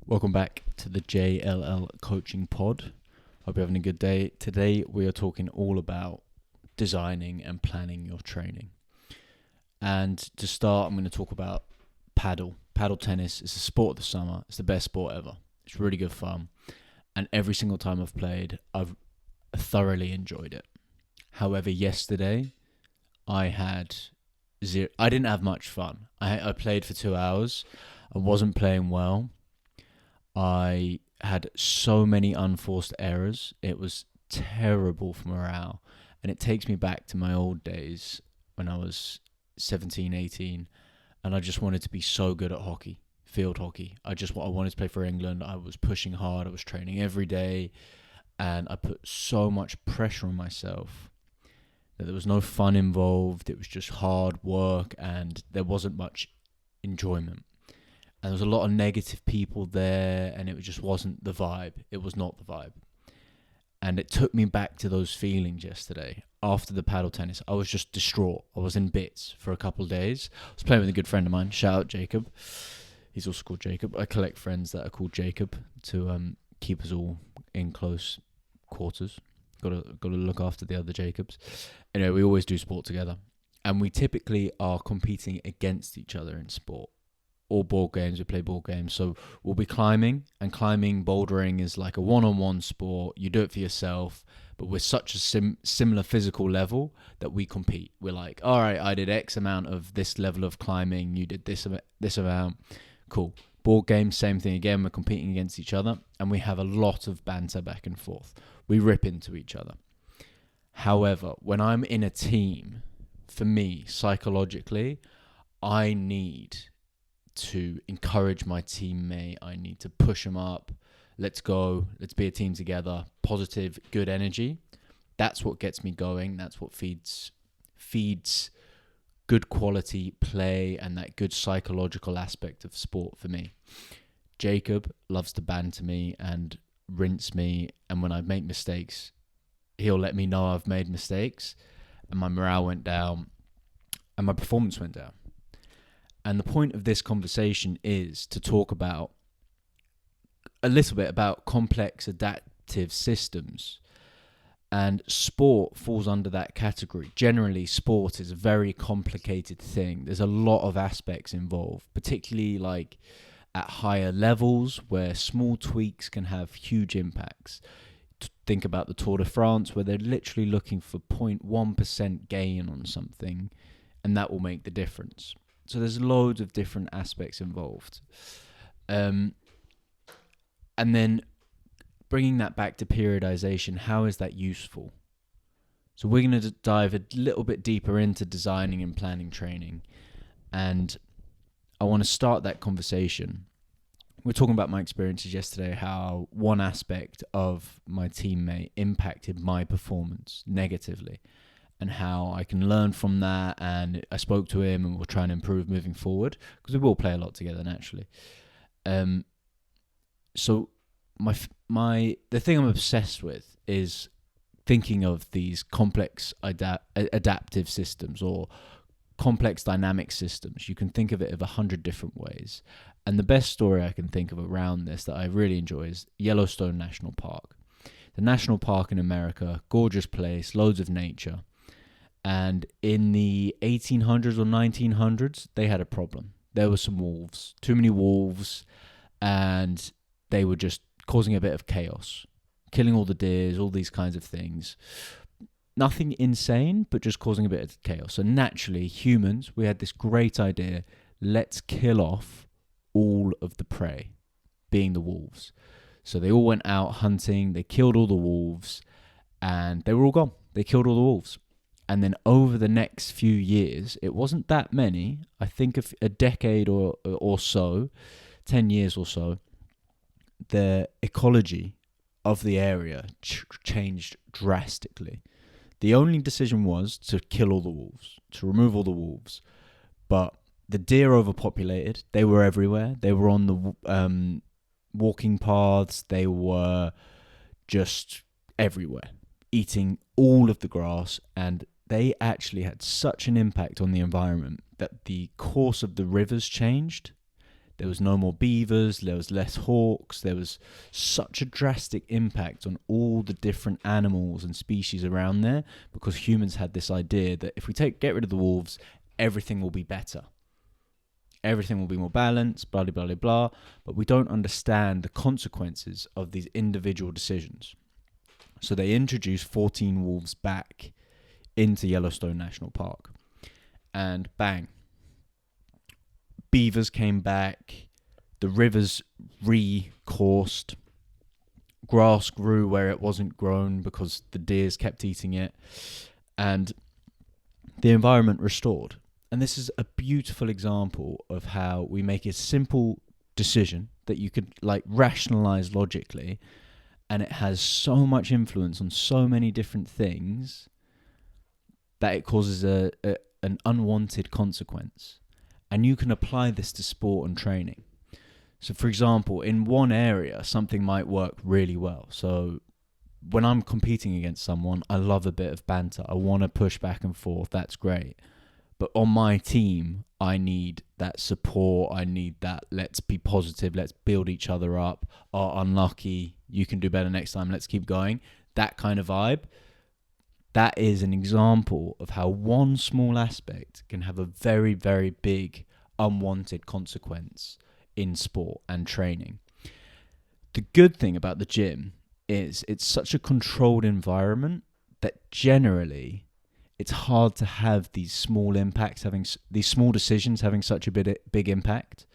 Welcome back to the JLL coaching pod. Hope you're having a good day. Today we are talking all about designing and planning your training. And to start, I'm going to talk about paddle. Paddle tennis is a sport of the summer. It's the best sport ever. It's really good fun. And every single time I've played, I've thoroughly enjoyed it. However, yesterday I didn't have much fun. I played for 2 hours. I wasn't playing well. I had so many unforced errors. It was terrible for morale. And it takes me back to my old days when I was 17, 18. And I just wanted to be so good at hockey, field hockey. I wanted to play for England. I was pushing hard. I was training every day. And I put so much pressure on myself that there was no fun involved. It was just hard work and there wasn't much enjoyment. And there was a lot of negative people there, and it just wasn't the vibe. It was not the vibe. And it took me back to those feelings yesterday. After the paddle tennis, I was just distraught. I was in bits for a couple of days. I was playing with a good friend of mine. Shout out Jacob. He's also called Jacob. I collect friends that are called Jacob to keep us all in close quarters. Got to look after the other Jacobs. Anyway, we always do sport together. And we typically are competing against each other in sport. Or board games, we play board games. So we'll be climbing, and climbing, bouldering is like a one-on-one sport. You do it for yourself, but we're such a similar physical level that we compete. We're like, all right, I did X amount of this level of climbing, you did this amount. Cool. Board games, same thing again. We're competing against each other, and we have a lot of banter back and forth. We rip into each other. However, when I'm in a team, for me, psychologically, I need to encourage my teammate. I need to push them up. Let's go. Let's be a team together. Positive, good energy. That's what gets me going. That's what feeds good quality play and that good psychological aspect of sport for me. Jacob loves to banter me and rinse me. And when I make mistakes, he'll let me know I've made mistakes. And my morale went down and my performance went down. And the point of this conversation is to talk about a little bit about complex adaptive systems. And sport falls under that category. Generally, sport is a very complicated thing. There's a lot of aspects involved, particularly like at higher levels where small tweaks can have huge impacts. Think about the Tour de France, where they're literally looking for 0.1% gain on something, and that will make the difference. So there's loads of different aspects involved. And then bringing that back to periodization, how is that useful? So we're going to dive a little bit deeper into designing and planning training. And I want to start that conversation. We're talking about my experiences yesterday, how one aspect of my teammate impacted my performance negatively, and how I can learn from that. And I spoke to him and we'll try and improve moving forward because we will play a lot together naturally. So the thing I'm obsessed with is thinking of these complex adaptive systems or complex dynamic systems. You can think of it of 100 different ways. And the best story I can think of around this that I really enjoy is Yellowstone National Park. The national park in America, gorgeous place, loads of nature. And in the 1800s or 1900s, they had a problem. There were some wolves, too many wolves, and they were just causing a bit of chaos, killing all the deers, all these kinds of things. Nothing insane, but just causing a bit of chaos. So naturally, humans, we had this great idea, let's kill off all of the prey, being the wolves. So they all went out hunting, they killed all the wolves, and they were all gone. They killed all the wolves. And then over the next few years, it wasn't that many, I think a decade or so, 10 years or so, the ecology of the area changed drastically. The only decision was to kill all the wolves, to remove all the wolves. But the deer overpopulated. They were everywhere. They were on the walking paths. They were just everywhere, eating all of the grass, and they actually had such an impact on the environment that the course of the rivers changed. There was no more beavers, there was less hawks, there was such a drastic impact on all the different animals and species around there, because humans had this idea that if we get rid of the wolves, everything will be better. Everything will be more balanced, blah, blah, blah, blah. But we don't understand the consequences of these individual decisions. So they introduced 14 wolves back into Yellowstone National Park. And bang, beavers came back, the rivers recoursed, grass grew where it wasn't grown because the deers kept eating it, and the environment restored. And this is a beautiful example of how we make a simple decision that you could rationalize logically, and it has so much influence on so many different things that it causes an unwanted consequence. And you can apply this to sport and training. So, for example, in one area, something might work really well. So when I'm competing against someone, I love a bit of banter. I want to push back and forth. That's great. But on my team, I need that support. I need that, let's be positive. Let's build each other up. Oh, unlucky. You can do better next time. Let's keep going. That kind of vibe. That is an example of how one small aspect can have a very, very big unwanted consequence in sport and training. The good thing about the gym is it's such a controlled environment that generally it's hard to have these small impacts, these small decisions having such a big impact,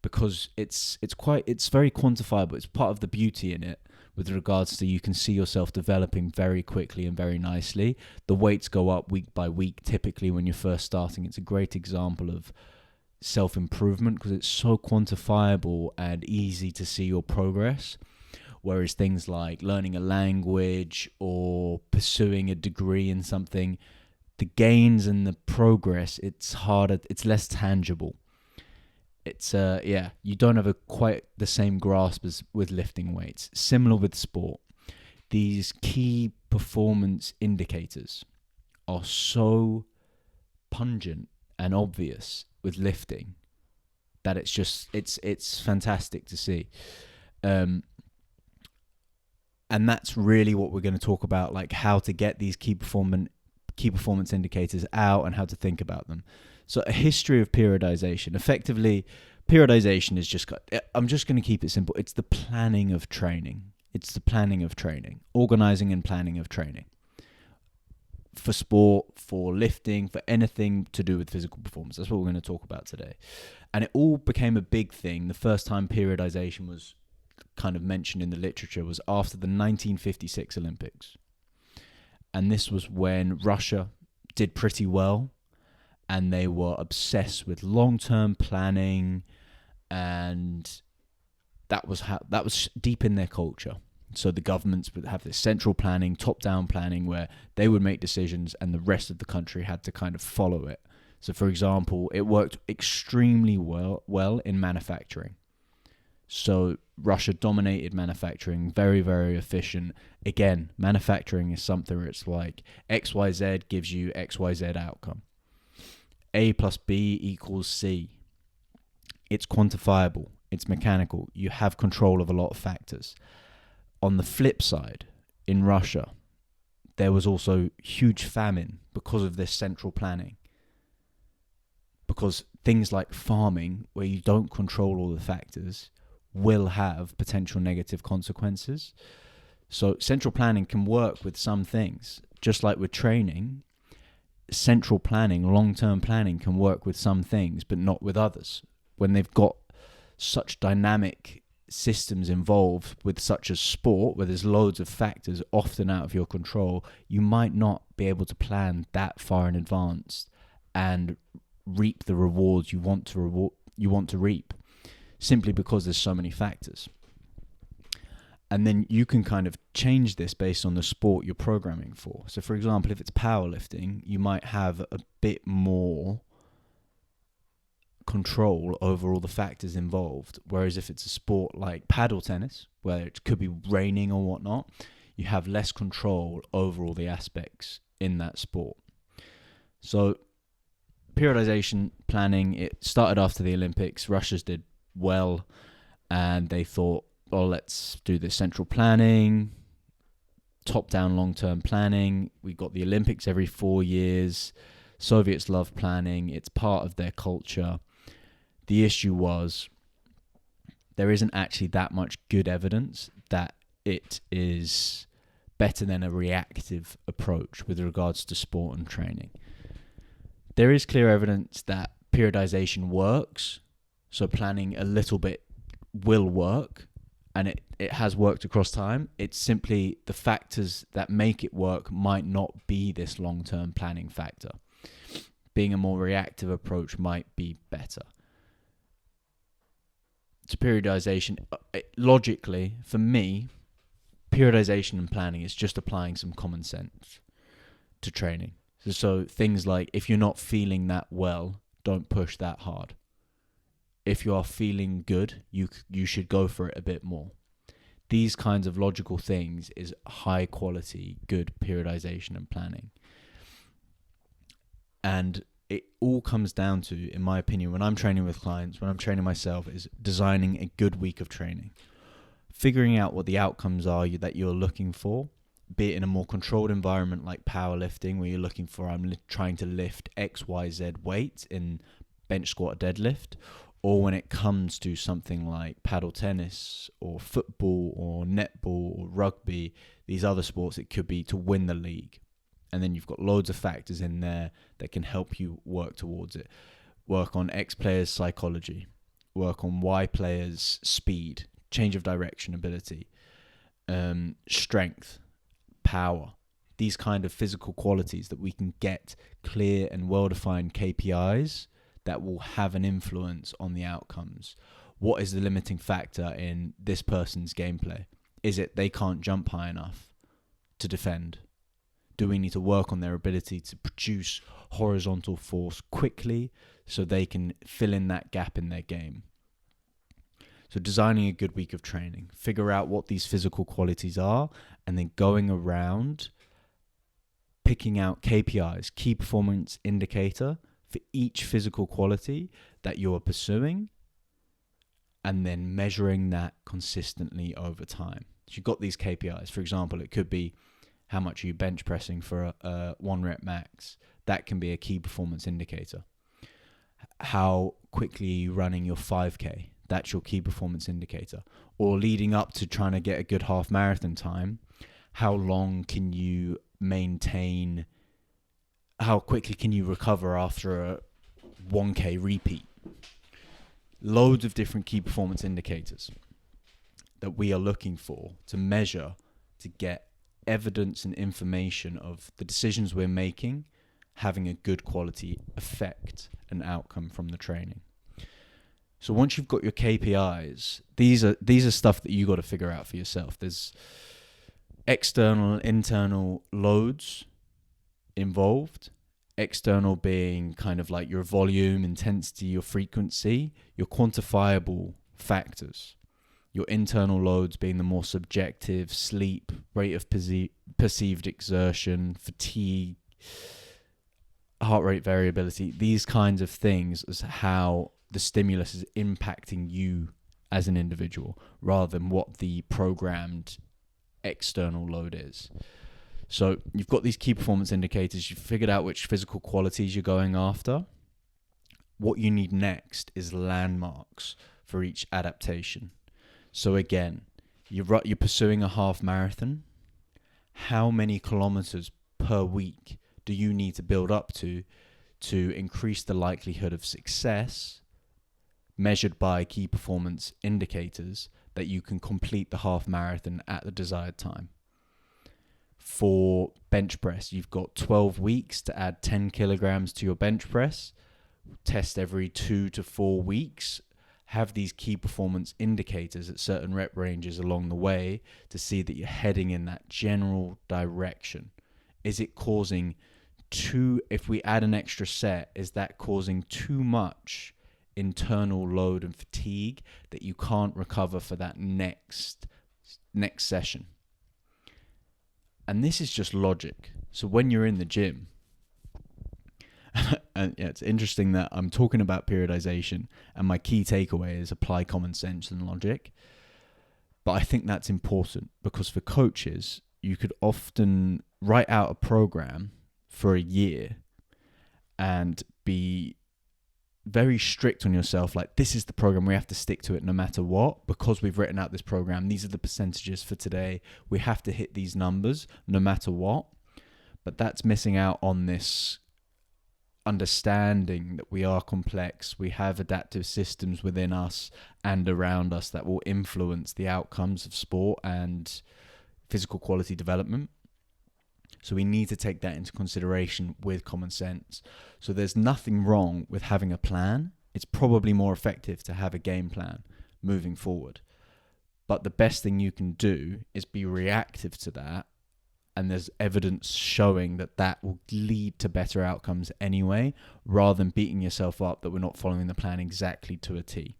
because it's very quantifiable. It's part of the beauty in it, with regards to you can see yourself developing very quickly and very nicely. The weights go up week by week typically when you're first starting. It's a great example of self-improvement because it's so quantifiable and easy to see your progress. Whereas things like learning a language or pursuing a degree in something, the gains and the progress, it's harder, it's less tangible. It's you don't have quite the same grasp as with lifting weights. Similar with sport. These key performance indicators are so pungent and obvious with lifting that it's fantastic to see. And that's really what we're going to talk about, like how to get these key performance indicators out and how to think about them. So a history of periodization. Effectively, periodization is I'm just going to keep it simple. It's the planning of training. Organizing and planning of training. For sport, for lifting, for anything to do with physical performance. That's what we're going to talk about today. And it all became a big thing. The first time periodization was kind of mentioned in the literature was after the 1956 Olympics. And this was when Russia did pretty well, and they were obsessed with long-term planning, and that was deep in their culture. So the governments would have this central planning, top-down planning, where they would make decisions and the rest of the country had to kind of follow it. So, for example, it worked extremely well in manufacturing. So Russia dominated manufacturing, very, very efficient. Again, manufacturing is something where it's like XYZ gives you XYZ outcome. A plus B equals C. It's quantifiable. It's mechanical. You have control of a lot of factors. On the flip side, in Russia, there was also huge famine because of this central planning. Because things like farming, where you don't control all the factors, will have potential negative consequences. So central planning can work with some things. Just like with training, central planning, long-term planning can work with some things, but not with others. When they've got such dynamic systems involved with such as sport, where there's loads of factors often out of your control, you might not be able to plan that far in advance and reap the rewards you want to reap, simply because there's so many factors. And then you can kind of change this based on the sport you're programming for. So for example, if it's powerlifting, you might have a bit more control over all the factors involved. Whereas if it's a sport like paddle tennis, where it could be raining or whatnot, you have less control over all the aspects in that sport. So periodization planning, it started after the Olympics. Russia's did well, and they thought, oh, let's do this central planning, top-down long-term planning. We got the Olympics every 4 years. Soviets love planning. It's part of their culture. The issue was there isn't actually that much good evidence that it is better than a reactive approach with regards to sport and training. There is clear evidence that periodization works, so planning a little bit will work, and it has worked across time. It's simply the factors that make it work might not be this long-term planning factor. Being a more reactive approach might be better. To periodization, logically, for me, periodization and planning is just applying some common sense to training. So things like, if you're not feeling that well, don't push that hard. If you are feeling good, you should go for it a bit more. These kinds of logical things is high quality, good periodization and planning. And it all comes down to, in my opinion, when I'm training with clients, when I'm training myself, is designing a good week of training. Figuring out what the outcomes are that you're looking for, be it in a more controlled environment like powerlifting, where you're looking for, I'm trying to lift XYZ weight in bench squat or deadlift, or when it comes to something like paddle tennis or football or netball or rugby, these other sports, it could be to win the league. And then you've got loads of factors in there that can help you work towards it. Work on X players' psychology, work on Y players' speed, change of direction ability, strength, power, these kind of physical qualities that we can get clear and well-defined KPIs that will have an influence on the outcomes. What is the limiting factor in this person's gameplay? Is it they can't jump high enough to defend? Do we need to work on their ability to produce horizontal force quickly so they can fill in that gap in their game? So designing a good week of training, figure out what these physical qualities are, and then going around picking out KPIs, key performance indicator, for each physical quality that you are pursuing, and then measuring that consistently over time. So you've got these KPIs. For example, it could be how much are you bench pressing for a 1 rep max. That can be a key performance indicator. How quickly are you running your 5K? That's your key performance indicator. Or leading up to trying to get a good half marathon time, how long can you maintain, how quickly can you recover after a 1K repeat? Loads of different key performance indicators that we are looking for to measure, to get evidence and information of the decisions we're making having a good quality effect and outcome from the training. So once you've got your KPIs, these are stuff that you got to figure out for yourself. There's external and internal loads involved. External being kind of like your volume, intensity, your frequency, your quantifiable factors. Your internal loads being the more subjective, sleep, rate of perceived exertion, fatigue, heart rate variability. These kinds of things is how the stimulus is impacting you as an individual rather than what the programmed external load is. So you've got these key performance indicators. You've figured out which physical qualities you're going after. What you need next is landmarks for each adaptation. So again, you're pursuing a half marathon. How many kilometers per week do you need to build up to increase the likelihood of success measured by key performance indicators that you can complete the half marathon at the desired time? For bench press, you've got 12 weeks to add 10 kilograms to your bench press. Test every 2 to 4 weeks. Have these key performance indicators at certain rep ranges along the way to see that you're heading in that general direction. Is it causing if we add an extra set, is that causing too much internal load and fatigue that you can't recover for that next session? And this is just logic. So when you're in the gym, And yeah, it's interesting that I'm talking about periodization and my key takeaway is apply common sense and logic. But I think that's important because for coaches, you could often write out a program for a year and be very strict on yourself. Like, this is the program, we have to stick to it no matter what. Because we've written out this program, these are the percentages for today. We have to hit these numbers no matter what. But that's missing out on this understanding that we are complex. We have adaptive systems within us and around us that will influence the outcomes of sport and physical quality development. So we need to take that into consideration with common sense. So there's nothing wrong with having a plan. It's probably more effective to have a game plan moving forward. But the best thing you can do is be reactive to that. And there's evidence showing that that will lead to better outcomes anyway, rather than beating yourself up that we're not following the plan exactly to a T.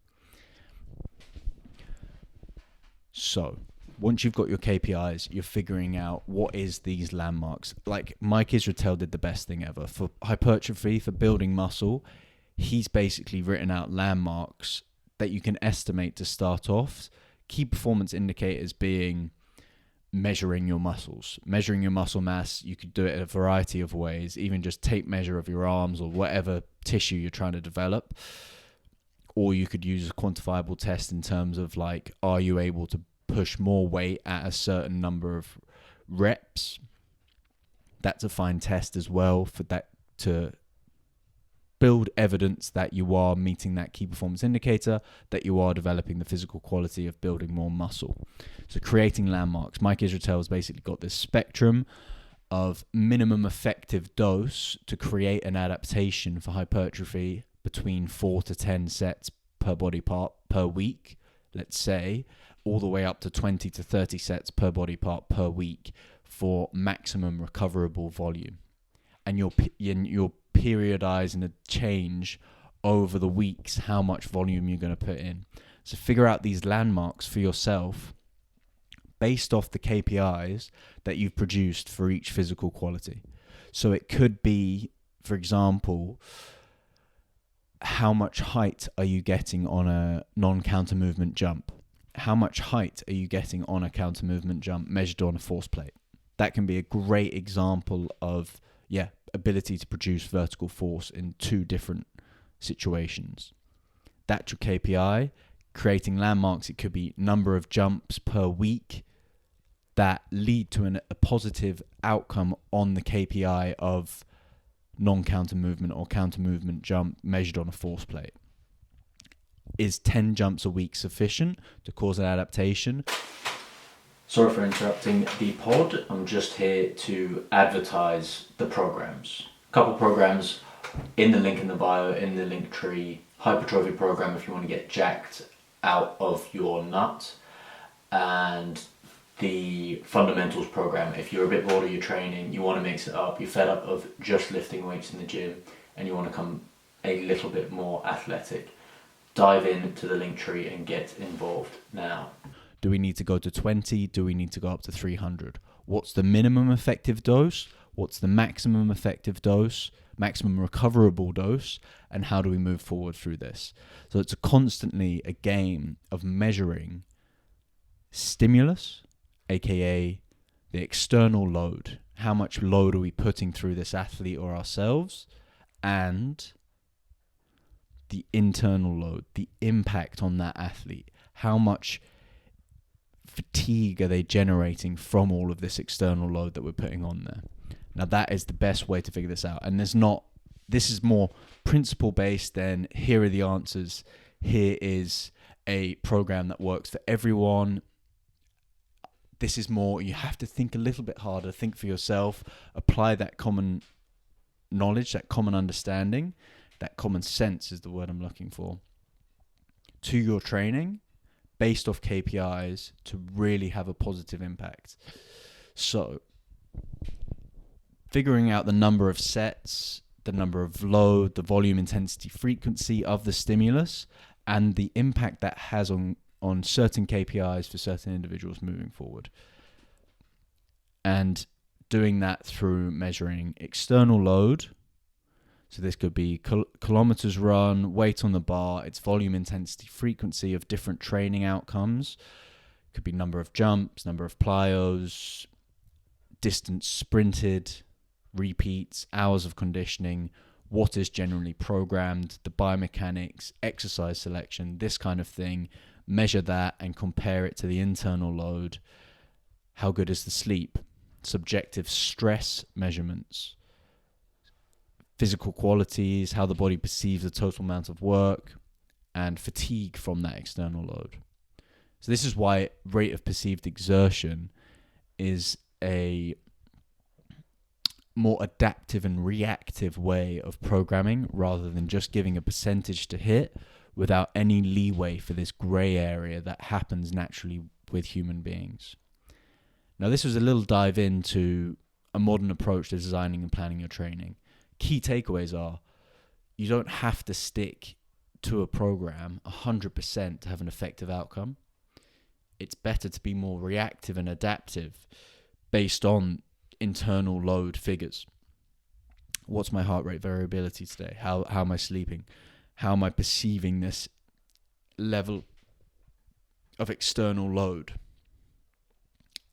So once you've got your KPIs, you're figuring out what is these landmarks. Like Mike Israetel did the best thing ever. For hypertrophy, for building muscle, he's basically written out landmarks that you can estimate to start off. Key performance indicators being measuring your muscles, measuring your muscle mass. You could do it in a variety of ways, even just tape measure of your arms or whatever tissue you're trying to develop. Or you could use a quantifiable test in terms of like, are you able to push more weight at a certain number of reps? That's a fine test as well for that, to build evidence that you are meeting that key performance indicator, that you are developing the physical quality of building more muscle. So creating landmarks. Mike Israetel has basically got this spectrum of minimum effective dose to create an adaptation for hypertrophy between 4 to 10 sets per body part per week, let's say, all the way up to 20 to 30 sets per body part per week for maximum recoverable volume. And you're periodizing a change over the weeks how much volume you're going to put in. So figure out these landmarks for yourself based off the KPIs that you've produced for each physical quality. So it could be, for example, how much height are you getting on a non-counter movement jump? How much height are you getting on a counter movement jump measured on a force plate? That can be a great example of ability to produce vertical force in two different situations. That's your KPI. Creating landmarks, it could be number of jumps per week that lead to a positive outcome on the KPI of non-counter movement or counter movement jump measured on a force plate. Is 10 jumps a week sufficient to cause an adaptation? Sorry for interrupting the pod. I'm just here to advertise the programs. A couple programs in the link in the bio, in the link tree. Hypertrophy program if you want to get jacked out of your nut. And the fundamentals program if you're a bit bored of your training, you want to mix it up, you're fed up of just lifting weights in the gym and you want to become a little bit more athletic. Dive into the link tree and get involved now. Do we need to go to 20? Do we need to go up to 300? What's the minimum effective dose? What's the maximum effective dose? Maximum recoverable dose? And how do we move forward through this? So it's constantly a game of measuring stimulus, aka the external load. How much load are we putting through this athlete or ourselves? And the internal load, the impact on that athlete. How much fatigue are they generating from all of this external load that we're putting on there? Now that is the best way to figure this out. And this is more principle based than here are the answers. Here is a program that works for everyone. This is more, you have to think a little bit harder, think for yourself, apply that common knowledge, that common understanding, that common sense is the word I'm looking for, to your training based off KPIs to really have a positive impact. So figuring out the number of sets, the number of load, the volume, intensity, frequency of the stimulus, and the impact that has on certain KPIs for certain individuals moving forward. And doing that through measuring external load, So this could be kilometers run, weight on the bar, its volume, intensity, frequency of different training outcomes. Could be number of jumps, number of plyos, distance sprinted, repeats, hours of conditioning, what is generally programmed, the biomechanics, exercise selection, this kind of thing. Measure that and compare it to the internal load. How good is the sleep? Subjective stress measurements, physical qualities, how the body perceives the total amount of work, and fatigue from that external load. So this is why rate of perceived exertion is a more adaptive and reactive way of programming, rather than just giving a percentage to hit without any leeway for this gray area that happens naturally with human beings. Now, this was a little dive into a modern approach to designing and planning your training. Key takeaways are: you don't have to stick to a program 100% to have an effective outcome. It's better to be more reactive and adaptive based on internal load figures. What's my heart rate variability today? How am I sleeping? How am I perceiving this level of external load?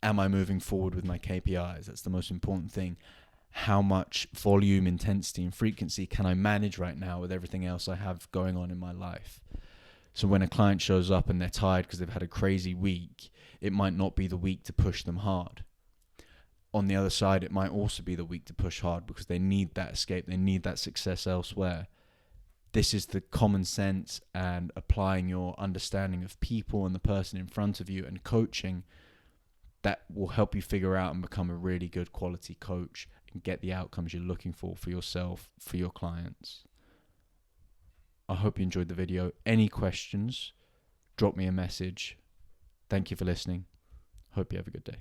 Am I moving forward with my KPIs? That's the most important thing. How much volume, intensity, and frequency can I manage right now with everything else I have going on in my life? So when a client shows up and they're tired because they've had a crazy week, it might not be the week to push them hard. On the other side, it might also be the week to push hard because they need that escape. They need that success elsewhere. This is the common sense and applying your understanding of people and the person in front of you and coaching that will help you figure out and become a really good quality coach and get the outcomes you're looking for yourself, for your clients. I hope you enjoyed the video. Any questions, drop me a message. Thank you for listening. Hope you have a good day.